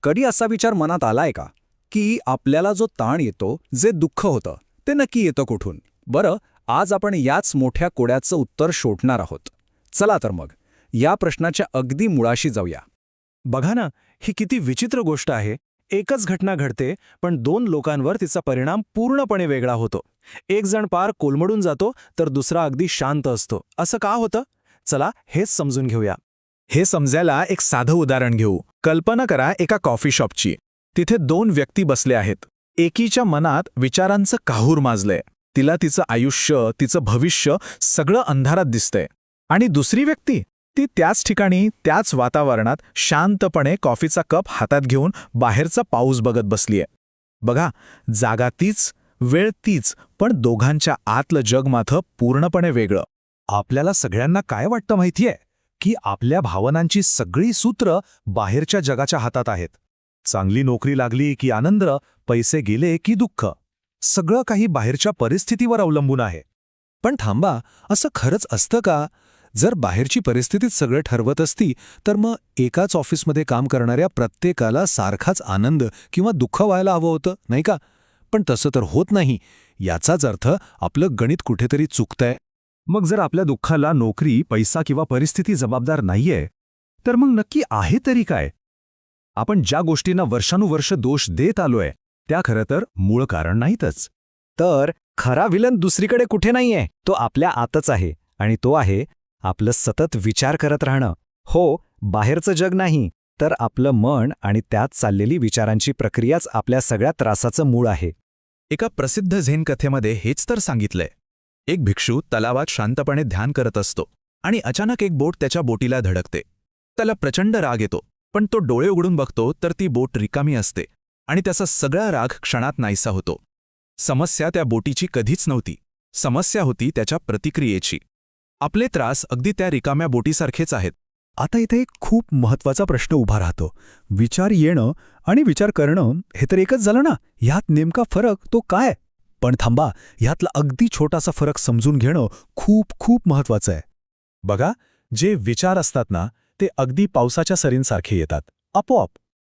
कधी असा विचार मनात आलाय का की आपल्याला जो ताण येतो, जे दुःख होतं, ते नक्की येतं कुठून? बरं, आज आपण याच मोठ्या कोड्याचं उत्तर शोधणार आहोत. चला तर मग या प्रश्नाच्या अगदी मुळाशी जाऊया. बघा ना, ही किती विचित्र गोष्ट आहे. एकच घटना घडते, पण दोन लोकांवर तिचा परिणाम पूर्णपणे वेगळा होतो. एक जण पार कोलमडून जातो, तर दुसरा अगदी शांत असतो. असं का होतं? चला हेच समजून घेऊया. हे समजायला एक साधं उदाहरण घेऊ. कल्पना करा एका कॉफी शॉपची. तिथे दोन व्यक्ती बसले आहेत. एकीच्या मनात विचारांचं काहूर माजलंय. तिला तिचं आयुष्य, तिचं भविष्य सगळं अंधारात दिसतंय. आणि दुसरी व्यक्ती, ती त्याच ठिकाणी, त्याच वातावरणात शांतपणे कॉफीचा कप हातात घेऊन बाहेरचा पाऊस बघत बसलीये. बघा, जागा तीच, वेळ तीच, पण दोघांच्या आतलं जग मात्र पूर्णपणे वेगळं. आपल्याला सगळ्यांना काय वाटतं माहितीये? की आपल्या भावनांची सगळी सूत्र बाहेरच्या जगाच्या हातात आहेत. चांगली नोकरी लागली की आनंद, पैसे गेले की दुःख, सगळं काही बाहेरच्या परिस्थितीवर अवलंबून आहे. पण थांबा, असं खरंच असतं का? जर बाहेरची परिस्थितीच सगळं ठरवत असती, तर मग एकाच ऑफिसमध्ये काम करणाऱ्या प्रत्येकाला सारखाच आनंद किंवा दुःख व्हायला हवं होतं, नाही का? पण तसं तर होत नाही. याचाच अर्थ आपलं गणित कुठेतरी चुकतंय. मग जर आपल्या दुःखाला नोकरी, पैसा किंवा परिस्थिती जबाबदार नाहीये, तर मग नक्की आहे तरी काय? आपण ज्या गोष्टींना वर्षानुवर्ष दोष देत आलोय, त्या खरं तर मूळ कारण नाहीतच. तर खरा विलन दुसरीकडे कुठे नाहीये, तो आपल्या आतच आहे. आणि तो आहे आपलं सतत विचार करत राहणं. हो, बाहेरचं जग नाही, तर आपलं मन आणि त्यात चाललेली विचारांची प्रक्रियाच आपल्या सगळ्या त्रासाचं मूळ आहे. एका प्रसिद्ध झेन कथेमध्ये हेच तर सांगितलंय. एक भिक्षू तलावात शांतपणे ध्यान करत असतो आणि अचानक एक बोट त्याच्या बोटीला धडकते. त्याला प्रचंड राग येतो, पण तो डोळे उघडून बघतो तर ती बोट रिकामी असते आणि त्याचा सगळा राग क्षणात नाहीसा होतो. समस्या त्या बोटीची कधीच नव्हती. समस्या होती त्याच्या प्रतिक्रियेची. आपले त्रास अगदी त्या रिकाम्या बोटीसारखेच आहेत. आता इथे एक खूप महत्वाचा प्रश्न उभा राहतो. विचार येणं आणि विचार करणं हे तर एकच झालं ना? ह्यात नेमका फरक तो काय? पण थांबा, ह्यातला अगदी छोटासा फरक समजून घेणं खूप खूप महत्वाचं आहे. बघा, जे विचार असतात ना, ते अगदी पावसाच्या सरींसारखे येतात, आपोआप,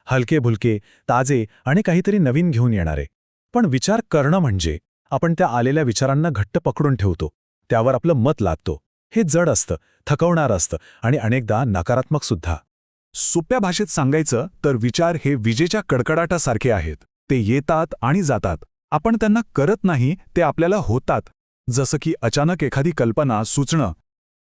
हलके भुलके, ताजे आणि काहीतरी नवीन घेऊन येणारे. पण विचार करणं म्हणजे आपण त्या आलेल्या विचारांना घट्ट पकडून ठेवतो, त्यावर आपलं मत लादतो. हे जड असतं, थकवणारं असतं आणि अनेकदा नकारात्मक सुद्धा. सोप्या भाषेत सांगायचं तर विचार हे विजेच्या कडकडाटासारखे आहेत. ते येतात आणि जातात. आपण त्यांना करत नाही, ते आपल्याला होतात. जसं की अचानक एखादी कल्पना सुचणं.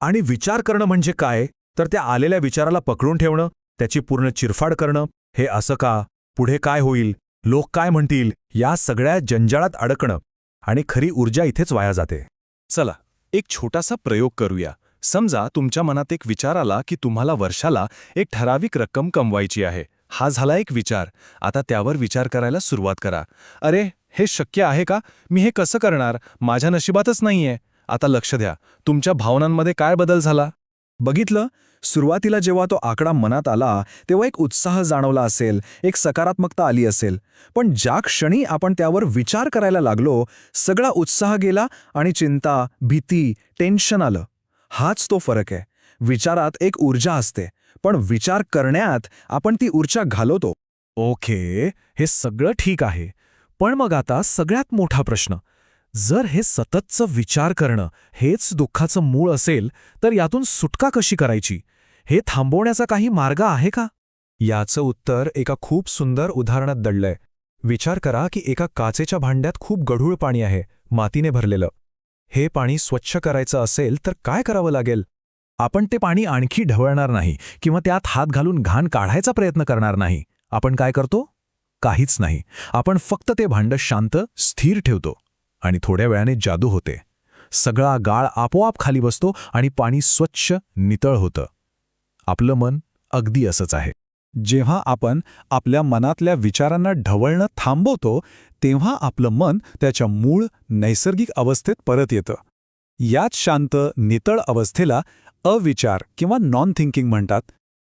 आणि विचार करणं म्हणजे काय? तर त्या आलेल्या विचाराला पकडून ठेवणं, त्याची पूर्ण चिरफाड करणं. हे असं का? पुढे काय होईल? लोक काय म्हणतील? या सगळ्या जंजाळात अडकणं. आणि खरी ऊर्जा इथेच वाया जाते. चला, एक छोटासा प्रयोग करूया. समजा तुमच्या मनात एक विचार आला की तुम्हाला वर्षाला एक ठराविक रक्कम कमवायची आहे. हा झाला एक विचार. आता त्यावर विचार करायला सुरुवात करा. अरे, हे शक्य आहे का? मी हे कसं करणार? माझ्या नशिबातच नाहीये. आता लक्ष द्या, तुमच्या भावनांमध्ये काय बदल झाला? बघितलं? सुरुवातीला जेव्हा तो आकडा मनात आला, तेव्हा एक उत्साह जाणवला असेल, एक सकारात्मकता आली असेल. पण ज्या क्षणी आपण त्यावर विचार करायला लागलो, सगळा उत्साह गेला आणि चिंता, भीती, टेन्शन आलं. हाच तो फरक आहे. विचारात एक ऊर्जा असते, पण विचार करण्यात आपण ती ऊर्जा घालवतो. ओके, हे सगळं ठीक आहे. पण मग आता सगळ्यात मोठा प्रश्न, जर हे सततचं विचार करणं हेच दुःखाचं मूळ असेल, तर यातून सुटका कशी करायची? हे थांबवण्याचा काही मार्ग आहे का? याचं उत्तर एका खूप सुंदर उदाहरणात दडलंय. विचार करा की एका काचेच्या भांड्यात खूप गढूळ पाणी आहे, मातीने भरलेलं. हे पाणी स्वच्छ करायचं असेल तर काय करावं लागेल? आपण ते पाणी आणखी ढवळणार नाही किंवा त्यात हात घालून घाण काढायचा प्रयत्न करणार नाही. आपण काय करतो? काहीच नाही. आपण फक्त ते भांडं शांत, स्थिर ठेवतो. आणि थोड्या वेळाने जादू होते. सगळा गाळ आपोआप खाली बसतो आणि पाणी स्वच्छ, नितळ होतं. आपलं मन अगदी असंच आहे. जेव्हा आपण आपल्या मनातल्या विचारांना ढवळणं थांबवतो, तेव्हा आपलं मन त्याच्या मूळ नैसर्गिक अवस्थेत परत येतं. याच शांत, नितळ अवस्थेला अविचार किंवा नॉन थिंकिंग म्हणतात.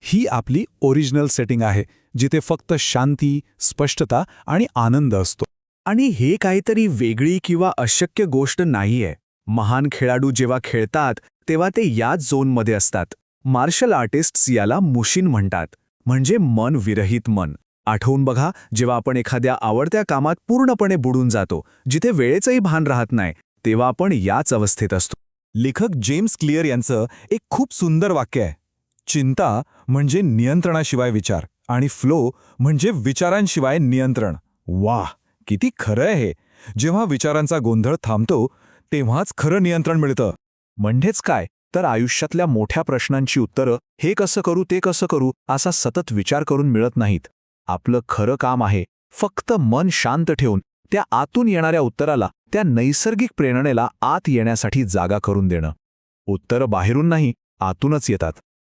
ही आपली ओरिजिनल सेटिंग आहे, जिथे फक्त शांती, स्पष्टता आणि आनंद असतो. आणि हे काहीतरी वेगळी किंवा अशक्य गोष्ट नाहीये. महान खेळाडू जेव्हा खेळतात, तेव्हा ते याच झोनमध्ये असतात. मार्शल आर्टिस्ट्स याला मुशिन म्हणतात, म्हणजे मन विरहित मन. आठवून बघा, जेव्हा आपण एखाद्या आवडत्या कामात पूर्णपणे बुडून जातो, जिथे वेळेचंही भान राहत नाही, तेव्हा आपण याच अवस्थेत असतो. लेखक जेम्स क्लिअर यांचं एक खूप सुंदर वाक्य आहे. चिंता म्हणजे नियंत्रणाशिवाय विचार आणि फ्लो म्हणजे विचारांशिवाय नियंत्रण. वाह, किती खरं आहे हे. जेव्हा विचारांचा गोंधळ थांबतो तेव्हाच खरं नियंत्रण मिळतं. म्हणजेच काय तर आयुष्यातल्या मोठ्या प्रश्नांची उत्तरं हे कसं करू ते कसं करू असा सतत विचार करून मिळत नाहीत. आपलं खरं काम आहे फक्त मन शांत ठेवून त्या आतून येणाऱ्या उत्तराला, त्या नैसर्गिक प्रेरणेला आत येण्यासाठी जागा करून देणं. उत्तरं बाहेरून नाही, आतूनच येतात.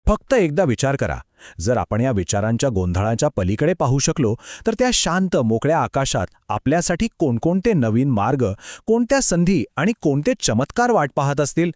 फक्त एकदा विचार करा, जर आपण या विचारांच्या गोंधळाच्या पलीकडे पाहू शकलो तर त्या शांत मोकळ्या आकाशात आपल्यासाठी कोणकोणते नवीन मार्ग, कोणत्या संधी आणि कोणते चमत्कार वाट पाहत असतील